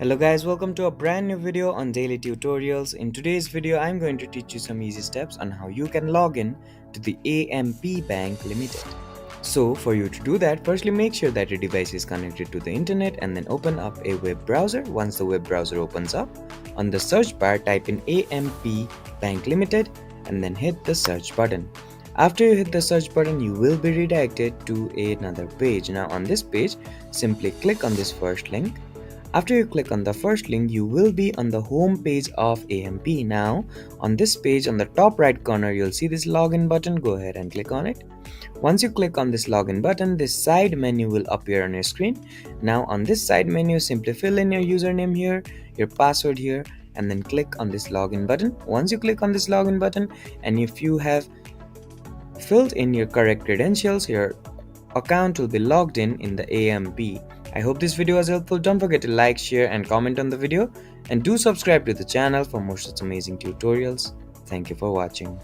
Hello guys, welcome to a brand new video on daily tutorials. In today's video, I'm going to teach you some easy steps on how you can log in to the AMP Bank Limited. So for you to do that, firstly make sure that your device is connected to the internet and then open up a web browser. Once the web browser opens up, on the search bar type in AMP Bank Limited and then hit the search button. After you hit the search button, you will be redirected to another page. Now on this page, simply click on this first link. After you click on the first link, you will be on the home page of AMP. Now, on this page, on the top right corner, you'll see this login button. Go ahead and click on it. Once you click on this login button, this side menu will appear on your screen. Now, on this side menu, simply fill in your username here, your password here, and then click on this login button. Once you click on this login button, and if you have filled in your correct credentials, your account will be logged in the AMP. I hope this video was helpful. Don't forget to like, share and comment on the video, and do subscribe to the channel for more such amazing tutorials. Thank you for watching.